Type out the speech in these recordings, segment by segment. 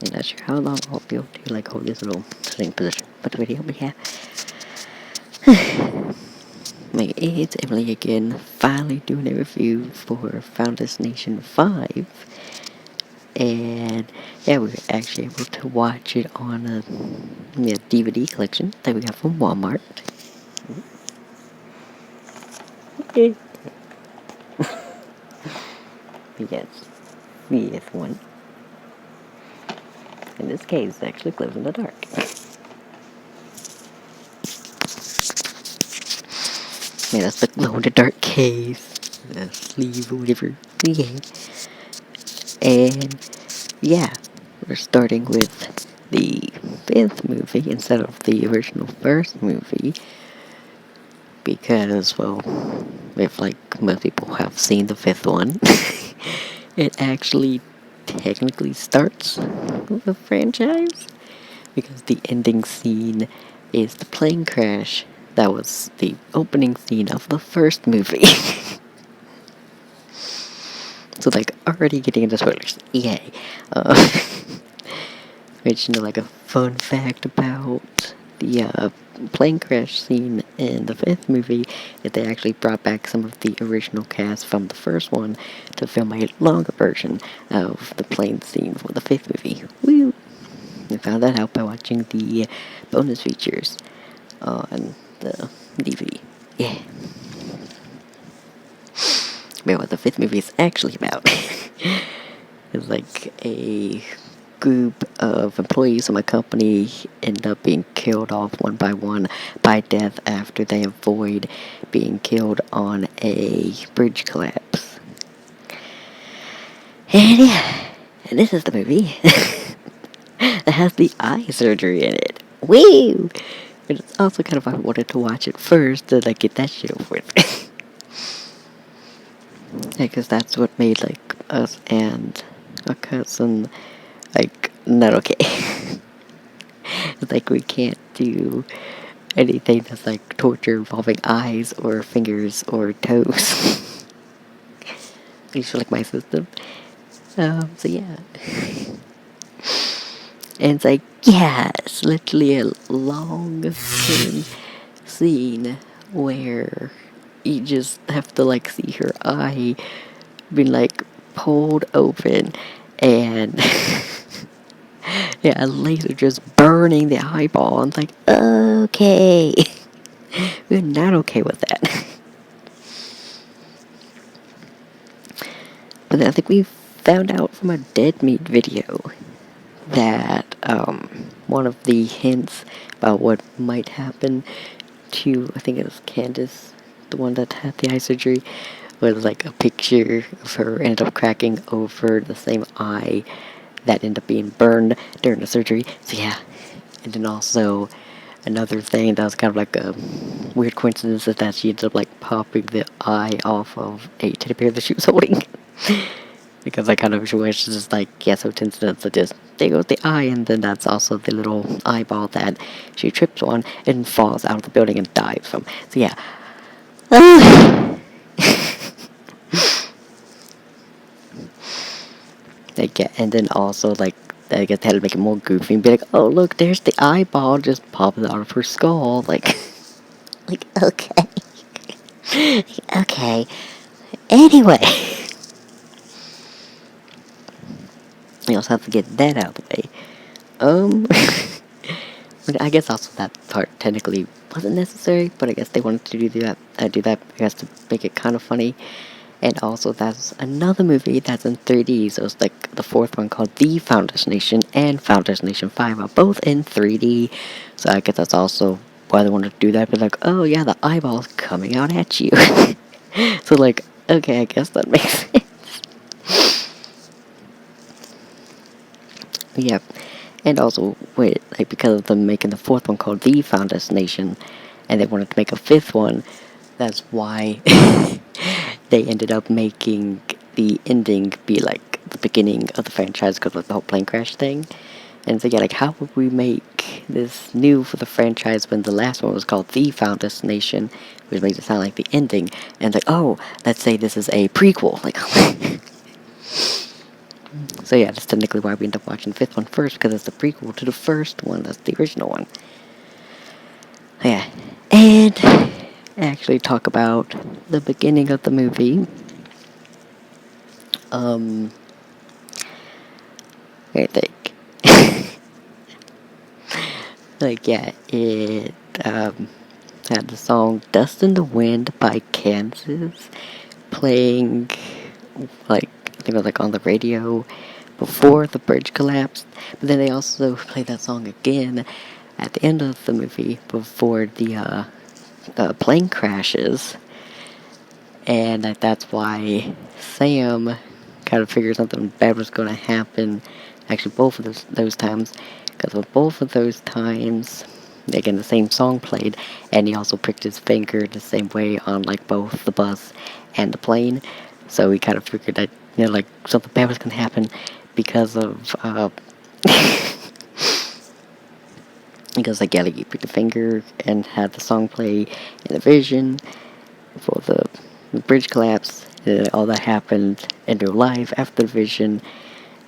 I'm not sure how long I'll be able to like hold this little sitting position for the video, but yeah. It's Emily again, finally doing a review for Founders Nation 5. And yeah, we were actually able to watch it on a DVD collection that we got from Walmart. Okay. Yes, the fifth one. In this case, it actually glows in the dark. Yeah, that's the glow in the dark case. The sleeve or whatever. Yeah. And yeah, we're starting with the fifth movie instead of the original first movie. Because, well, if like most people have seen the fifth one, it actually technically starts the franchise. Because the ending scene is the plane crash that was the opening scene of the first movie. So, like, already getting into spoilers. Yay. Which, like, a fun fact about the plane crash scene in the fifth movie is they actually brought back some of the original cast from the first one to film a longer version of the plane scene for the fifth movie. Woo! I found that out by watching the bonus features on the DVD. Yeah. But what the fifth movie is actually about is like a group of employees of my company end up being killed off one by one by death after they avoid being killed on a bridge collapse. And yeah, and this is the movie that has the eye surgery in it. Woo! But it's also kind of I wanted to watch it first to like get that shit over with. Yeah, because that's what made like us and a cousin like not okay. It's like we can't do anything that's like torture involving eyes or fingers or toes. At least for like my system. So yeah. And it's like, yeah, it's literally a long scene where you just have to like see her eye being like pulled open and yeah, a laser just burning the eyeball. And it's like, okay. We're not okay with that. But then I think we found out from a Dead Meat video that one of the hints about what might happen to, I think it was Candace, the one that had the eye surgery, was like a picture of her ended up cracking over the same eye that ended up being burned during the surgery. So yeah. And then also another thing that was kind of like a weird coincidence is that she ended up like popping the eye off of a teddy bear that she was holding. Because I kind of wish it's just like, yeah, so coincidence that just, there goes the eye, and then that's also the little eyeball that she trips on and falls out of the building and dies from. So yeah. Like, yeah, and then also like I guess they had to make it more goofy and be like, oh look, there's the eyeball just popping out of her skull. Like, like okay, okay. Anyway, you also have to get that out of the way. I guess also that part technically wasn't necessary, but I guess they wanted to do that. I guess to make it kind of funny. And also, that's another movie that's in 3D, so it's like the fourth one called The Founders Nation and Founders Nation 5 are both in 3D. So I guess that's also why they wanted to do that. But like, oh yeah, the eyeball's coming out at you. So like, okay, I guess that makes sense. Yep. And also, wait, like because of them making the fourth one called The Founders Nation, and they wanted to make a fifth one, that's why they ended up making the ending be like the beginning of the franchise because of the whole plane crash thing. And so yeah, like how would we make this new for the franchise when the last one was called The Founders Nation, which makes it sound like the ending. And like, oh, let's say this is a prequel. Like, So yeah, that's technically why we end up watching the fifth one first, because it's the prequel to the first one. That's the original one. Yeah. And actually talk about the beginning of the movie. I think. Like, yeah, it had the song Dust in the Wind by Kansas playing, like, I think it was like on the radio before the bridge collapsed. But then they also played that song again at the end of the movie before the plane crashes. And that's why Sam kind of figured something bad was going to happen. Actually, both of those times. Because with both of those times, again, the same song played, and he also pricked his finger the same way on, like, both the bus and the plane. So he kind of figured that, like, something bad was going to happen because of, because, like, yeah, like, he pricked a finger and had the song play in the vision for the bridge collapse. All that happened in real life after the vision.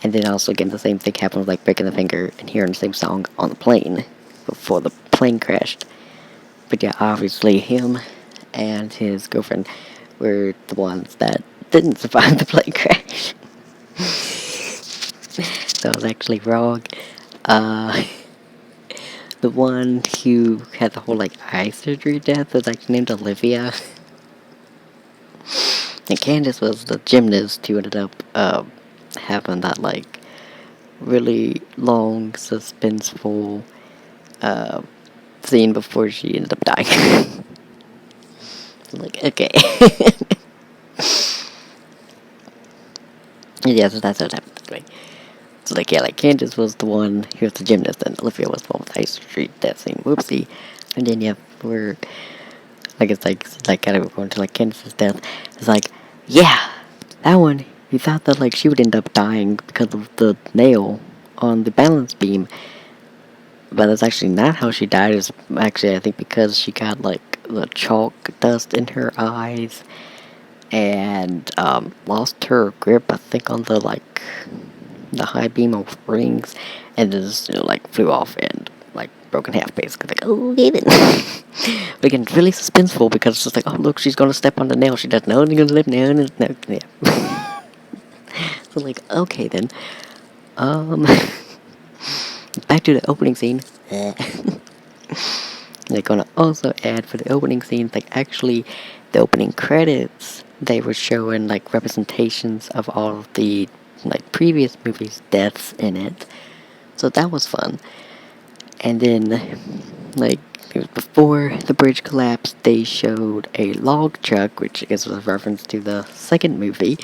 And then also, again, the same thing happened with, like, breaking the finger and hearing the same song on the plane before the plane crashed. But yeah, obviously him and his girlfriend were the ones that didn't survive the plane crash. So I was actually wrong. Uh, the one who had the whole, like, eye surgery death was actually named Olivia. And Candace was the gymnast who ended up having that, like, really long, suspenseful scene before she ended up dying. Like, okay. Yeah, so that's what happened. Anyway. So, like, yeah, like, Candace was the one who was the gymnast, and Olivia was the one with the Ice Street death scene. Whoopsie. And then, yeah, we're, like, it's like, kind of going to, like, Candace's death. It's like, yeah, that one, you thought that, like, she would end up dying because of the nail on the balance beam. But that's actually not how she died. It's actually, I think, because she got, like, the chalk dust in her eyes and lost her grip, I think, on the, like, the high beam of rings, and just, like, flew off and, like, broke in half, basically. Like, oh, David. Again, it's really suspenseful because it's just like, oh, look, she's gonna step on the nail. She doesn't know she's gonna live now. No, yeah. So, like, okay, then. Back to the opening scene. They're gonna also add for the opening scene, like, actually, the opening credits, they were showing, like, representations of all of the, like, previous movies' deaths in it. So that was fun. And then, like, it was before the bridge collapsed, they showed a log truck, which I guess was a reference to the second movie,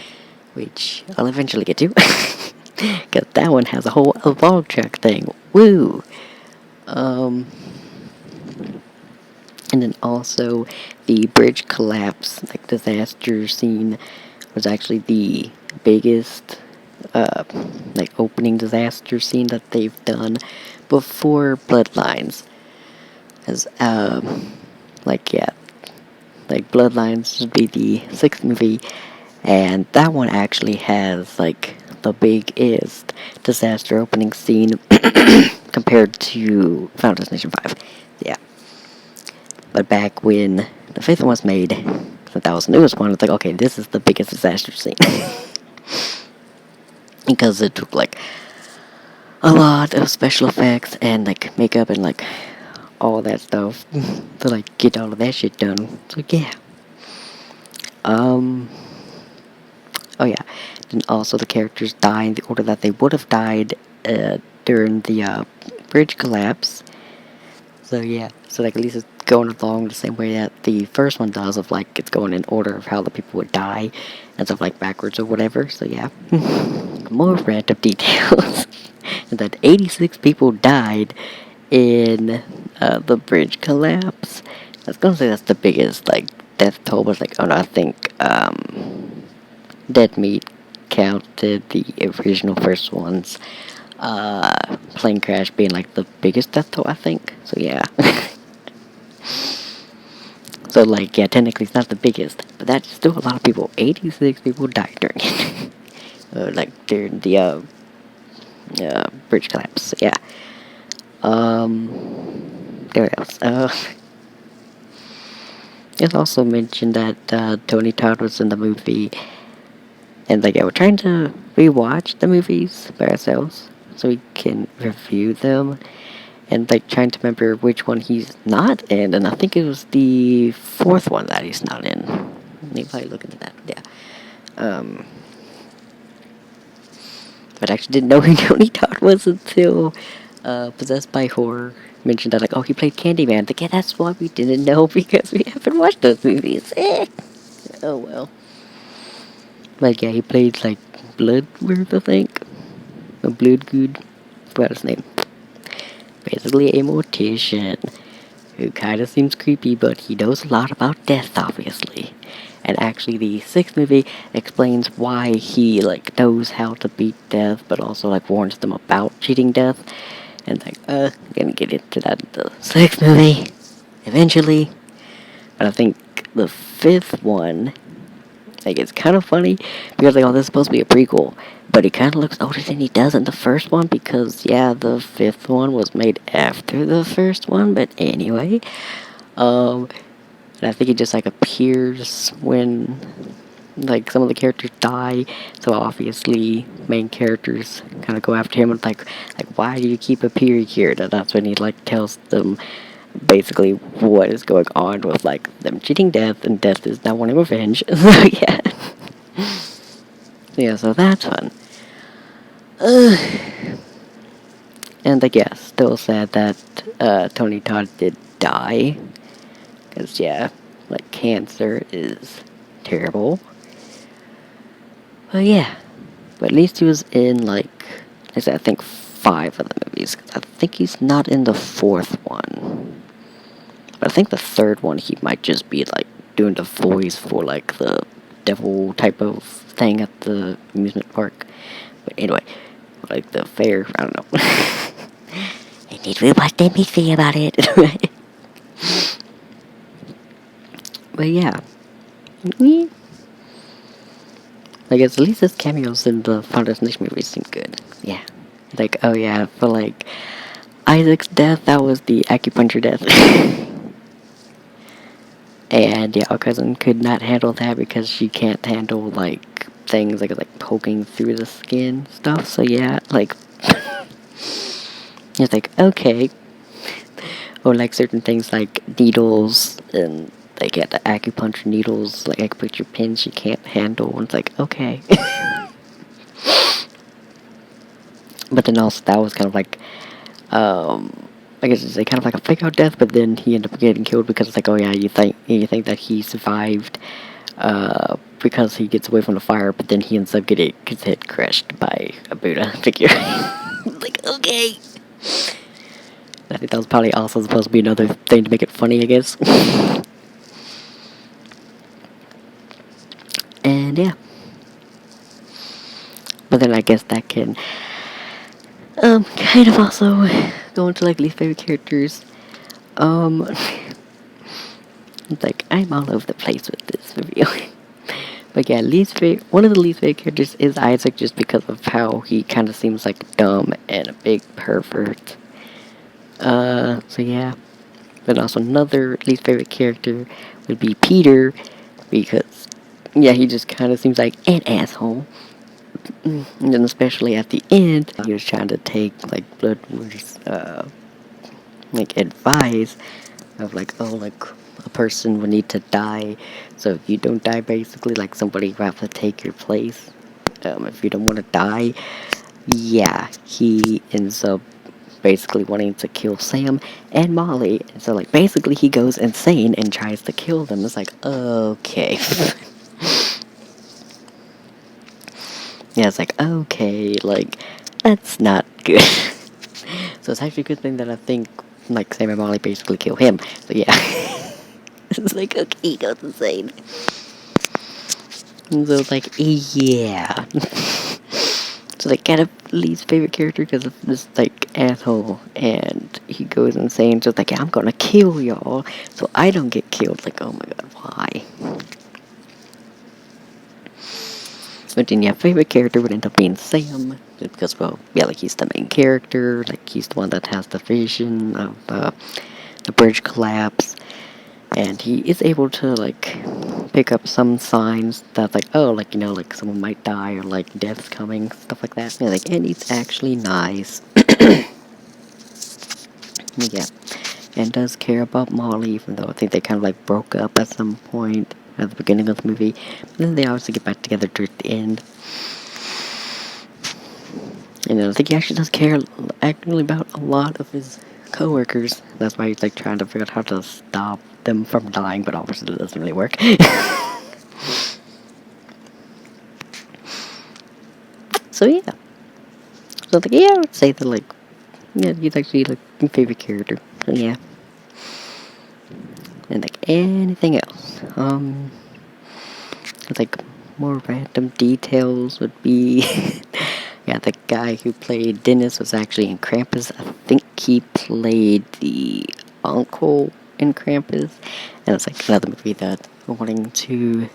which I'll eventually get to. Because that one has a whole log truck thing. Woo! And then also, the bridge collapse, like, disaster scene was actually the biggest, like, opening disaster scene that they've done before Bloodlines. As, like, yeah, like, Bloodlines would be the sixth movie, and that one actually has, like, the biggest disaster opening scene compared to Final Destination 5. Yeah. But back when the fifth one was made, since that was the newest one, it's like, okay, this is the biggest disaster scene. Because it took, like, a lot of special effects and, like, makeup and, like, all that stuff to, like, get all of that shit done. So, yeah. Oh, yeah. Then also the characters die in the order that they would have died during the bridge collapse. So, yeah. So, like, at least it's going along the same way that the first one does, of, like, it's going in order of how the people would die, and stuff, like, backwards or whatever. So, yeah. More random details. That 86 people died in the bridge collapse. I was gonna say that's the biggest, like, death toll, but, like, oh no, I think Dead Meat counted the original first ones. Plane crash being, like, the biggest death toll, I think. So, yeah. So, like, yeah, technically it's not the biggest, but that's still a lot of people. 86 people died during it. Like, during the bridge collapse. Yeah. What else? It also mentioned that Tony Todd was in the movie, and like, yeah, we're trying to rewatch the movies by ourselves so we can review them, and like trying to remember which one he's not in, and I think it was the fourth one that he's not in. Maybe I look into that. Yeah. But I actually didn't know who Tony Todd was until Possessed by Horror mentioned that, like, oh, he played Candyman. Like, yeah, that's why we didn't know, because we haven't watched those movies. Oh well. Like, yeah, he played like Bloodworth, I think, or Bloodgood. Forgot his name. Basically, a mortician who kind of seems creepy, but he knows a lot about death, obviously. And actually, the sixth movie explains why he like knows how to beat death, but also like warns them about cheating death. And like, I'm gonna get into that in the sixth movie eventually. But I think the fifth one, like, it's kind of funny because like, oh, this is supposed to be a prequel, but he kind of looks older than he does in the first one because yeah, the fifth one was made after the first one. But anyway, and I think he just like appears when like some of the characters die, so obviously main characters kind of go after him and like why do you keep appearing here? And that's when he like tells them basically what is going on with like them cheating death, and death is not wanting revenge. So yeah, yeah, so that's fun. And like, yeah, still sad that Tony Todd did die, because yeah, like cancer is terrible. But yeah, but at least he was in like I said, I think 5 of the movies. I think he's not in the 4th one. But I think the 3rd one he might just be like doing the voice for like the devil type of thing at the amusement park. But anyway, like the fair, I don't know. I need to watch that movie about it. But yeah. I guess at least his cameos in the Final Destination movies seem good. Yeah. Like, oh yeah, for like Isaac's death, that was the acupuncture death. And yeah, our cousin could not handle that because she can't handle like things like poking through the skin stuff. So yeah, like it's like okay, or like certain things like needles and like yeah, the acupuncture needles, like acupuncture pins, she can't handle. And it's like okay, but then also that was kind of like I guess it's like kind of like a fake out death, but then he ended up getting killed because it's like, oh yeah, you think that he survived because he gets away from the fire, but then he ends up getting his head crushed by a Buddha figure. Like, okay. I think that was probably also supposed to be another thing to make it funny, I guess. And yeah. But then I guess that can kind of also go into like least favorite characters. It's like I'm all over the place with this review. But yeah, one of the least favorite characters is Isaac, just because of how he kind of seems like dumb and a big pervert. So yeah. But also another least favorite character would be Peter, because yeah, he just kind of seems like an asshole. And then especially at the end, he was trying to take like Bloodworth's like advice of like, oh, like a person would need to die, so if you don't die, basically like somebody will have to take your place. If you don't want to die, yeah, he ends up basically wanting to kill Sam and Molly. And so like basically he goes insane and tries to kill them. It's like, okay. Yeah, it's like, okay, like, that's not good. So it's actually a good thing that I think, like, Sam and Molly basically kill him. So yeah. It's like, okay, he goes insane. And so it's like, yeah. So like, kind of Lee's favorite character because of this, like, asshole. And he goes insane. So it's like, yeah, I'm gonna kill y'all so I don't get killed. Like, oh my god, why? But then your favorite character would end up being Sam, just because, well, yeah, like he's the main character, like he's the one that has the vision of the bridge collapse, and he is able to like pick up some signs that like, oh, like, you know, like someone might die or like death's coming, stuff like that. Yeah, like, and he's actually nice. Yeah, and does care about Molly, even though I think they kind of like broke up at some point at the beginning of the movie. But then they obviously get back together towards the end. And I think he actually does care actually about a lot of his coworkers. That's why he's like trying to figure out how to stop them from dying, but obviously it doesn't really work. So yeah. So like, yeah, I would say that like, yeah, he's actually like my favorite character. So yeah. And like anything else, like more random details would be, yeah, the guy who played Dennis was actually in Krampus. I think he played the uncle in Krampus, and it's like another movie that I'm wanting to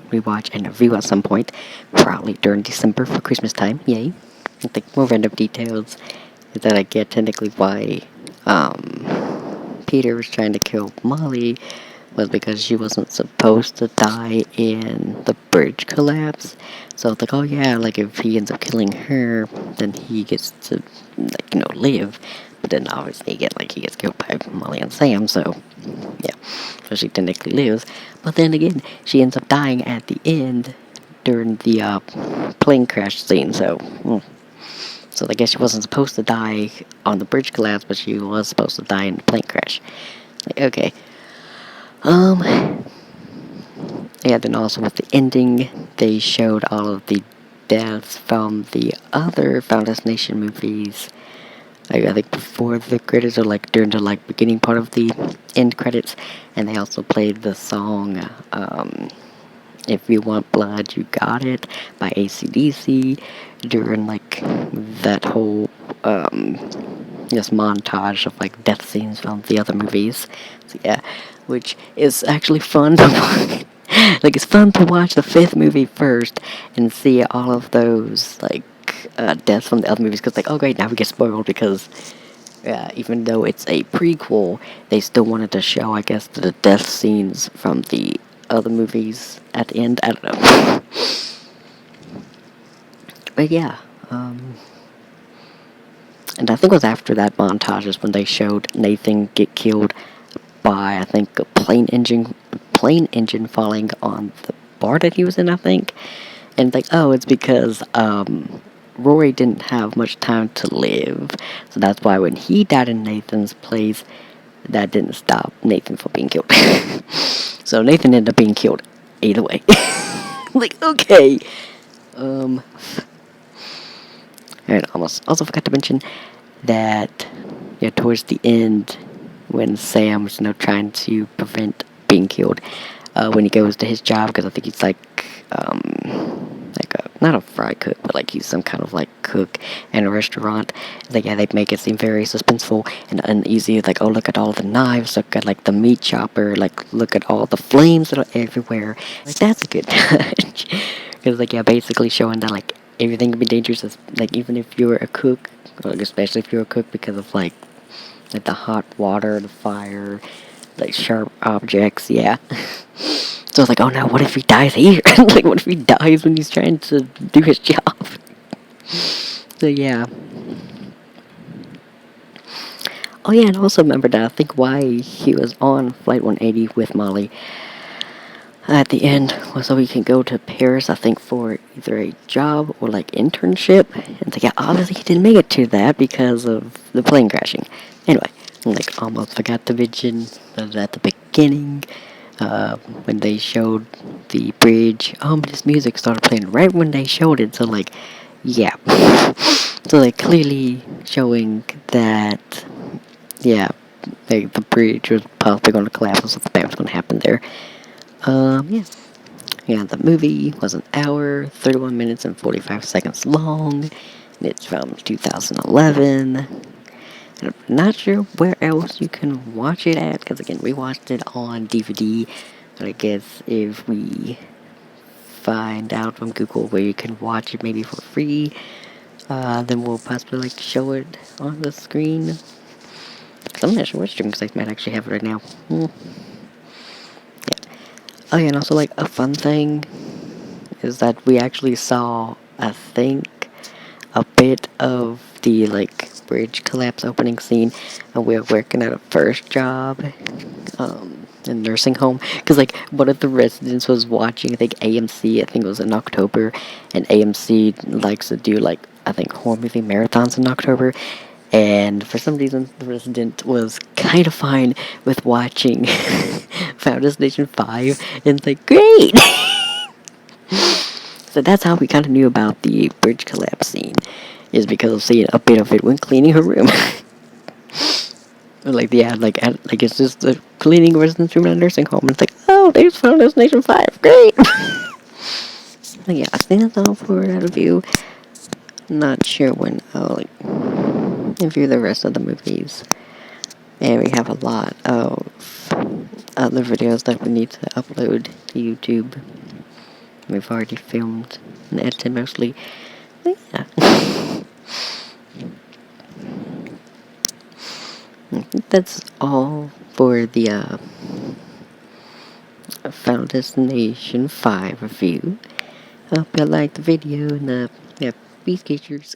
rewatch and review at some point, probably during December for Christmas time. Yay! I think more random details is that I get technically why Peter was trying to kill Molly was because she wasn't supposed to die in the bridge collapse. So it's like, oh yeah, like if he ends up killing her, then he gets to, like, you know, live. But then obviously he gets killed by Molly and Sam, so yeah. So she technically lives. But then again, she ends up dying at the end during the plane crash scene, so so I guess she wasn't supposed to die on the bridge collapse, but she was supposed to die in the plane crash. Like, okay. Yeah, then also with the ending, they showed all of the deaths from the other Final Destination movies. Like, I think before the credits or like during the like beginning part of the end credits, and they also played the song "If You Want Blood, You Got It" by AC/DC during like that whole just montage of like death scenes from the other movies. So yeah, which is actually fun to watch. Like, it's fun to watch the fifth movie first and see all of those like deaths from the other movies, because like, oh great, now we get spoiled because even though it's a prequel, they still wanted to show, I guess, the death scenes from the other movies at the end. I don't know. But yeah, and I think it was after that montage is when they showed Nathan get killed by, I think, a plane engine falling on the bar that he was in, I think. And like, oh, it's because Rory didn't have much time to live, so that's why when he died in Nathan's place, that didn't stop Nathan from being killed. So Nathan ended up being killed either way. Like, okay. And also forgot to mention that, yeah, towards the end, when Sam was, you know, trying to prevent being killed, when he goes to his job, because I think he's like not a fry cook, but like he's some kind of like cook in a restaurant. Like, yeah, they make it seem very suspenseful and uneasy. Like, oh, look at all the knives, look at like the meat chopper, like look at all the flames that are everywhere. Like, that's a good touch. Because like, yeah, basically showing that like everything can be dangerous. Like, even if you're a cook, like, especially if you're a cook, because of like the hot water, the fire, like sharp objects, yeah. So I was like, oh no, what if he dies here? Like, what if he dies when he's trying to do his job? So yeah. Oh yeah, and also remember that I think why he was on Flight 180 with Molly at the end was so he can go to Paris, I think, for either a job or like internship. And like, yeah, obviously he didn't make it to that because of the plane crashing. Anyway, like, almost forgot to mention that at the beginning, when they showed the bridge, this music started playing right when they showed it. So like, yeah. So like, clearly showing that, yeah, like the bridge was possibly going to collapse, so something bad was going to happen there. Yeah. Yeah, the movie was an hour, 31 minutes, and 45 seconds long. And it's from 2011. And I'm not sure where else you can watch it at, because again, we watched it on DVD. But I guess if we find out from Google where you can watch it maybe for free. Then we'll possibly like show it on the screen. Cause I'm not sure what streaming sites might actually have it right now. Yeah. Oh yeah, and also like a fun thing is that we actually saw, I think, a bit of the like bridge collapse opening scene, and we were working at a first job, in nursing home, because like one of the residents was watching, I think AMC, I think it was in October, and AMC likes to do like, I think, horror movie marathons in October. And for some reason, the resident was kind of fine with watching Final Destination 5, and it's like, great! So that's how we kind of knew about the bridge collapse scene, is because of seeing a bit of it when cleaning her room. Like, yeah, like it's just the cleaning residence room in a nursing home. And it's like, oh, there's Final Destination 5, great! But yeah, I think that's all for that review. Not sure when I'll, like, review the rest of the movies. And we have a lot of other videos that we need to upload to YouTube. We've already filmed and edited mostly. But yeah. I think that's all for the Final Destination 5 review. Hope you liked the video and yeah, peace, creatures.